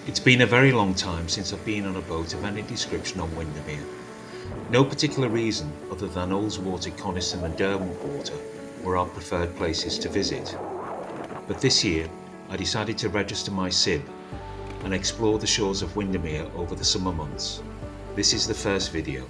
It's been a very long time since I've been on a boat of any description on Windermere. No particular reason other than Ullswater, Coniston and Derwentwater were our preferred places to visit. But this year I decided to register my SIB and explore the shores of Windermere over the summer months. This is the first video.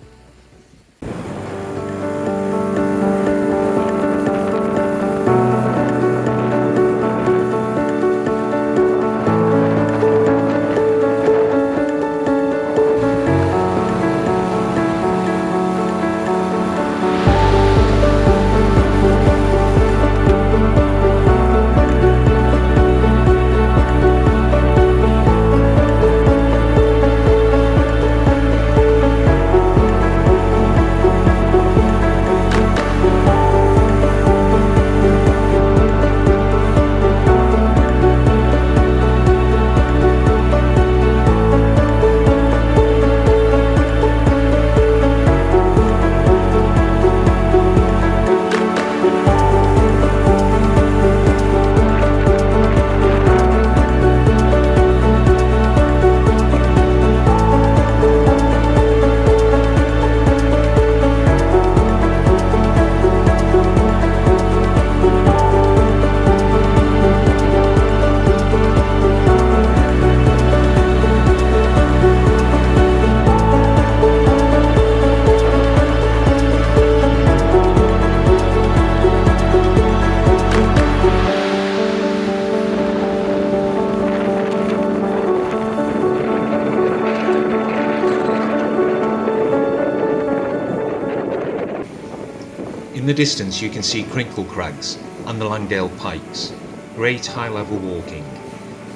In the distance you can see Crinkle Crags and the Langdale Pikes, great high-level walking,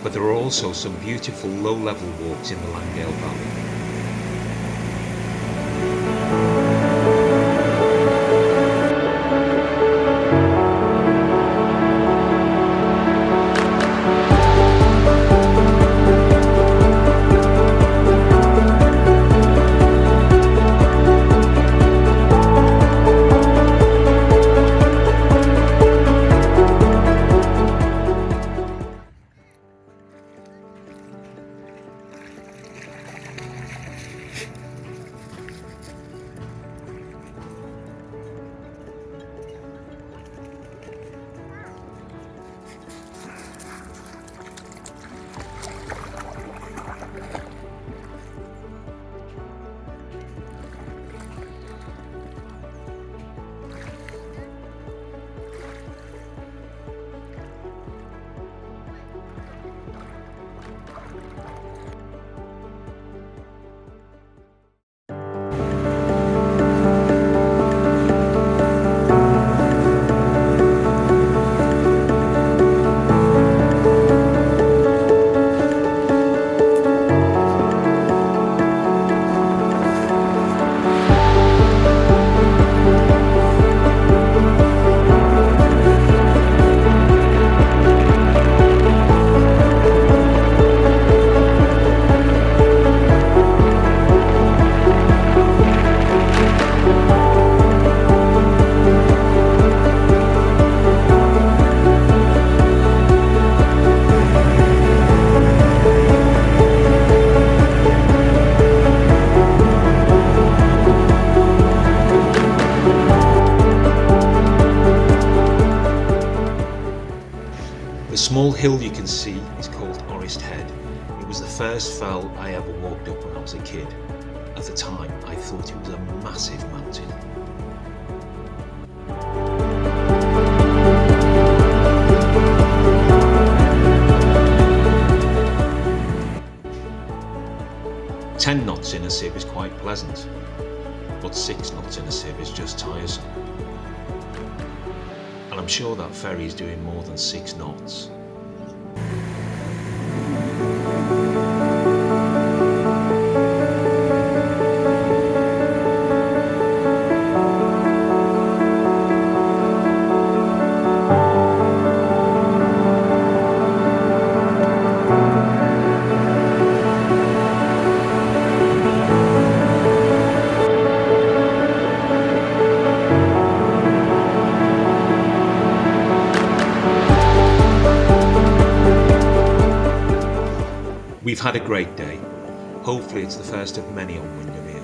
but there are also some beautiful low-level walks in the Langdale Valley. The small hill you can see is called Orist Head. It was the first fell I ever walked up when I was a kid. At the time, I thought it was a massive mountain. Ten knots in a sieve is quite pleasant, but 6 knots in a sieve is just tiresome. And I'm sure that ferry is doing more than 6 knots. We've had a great day. Hopefully it's the first of many on Windermere.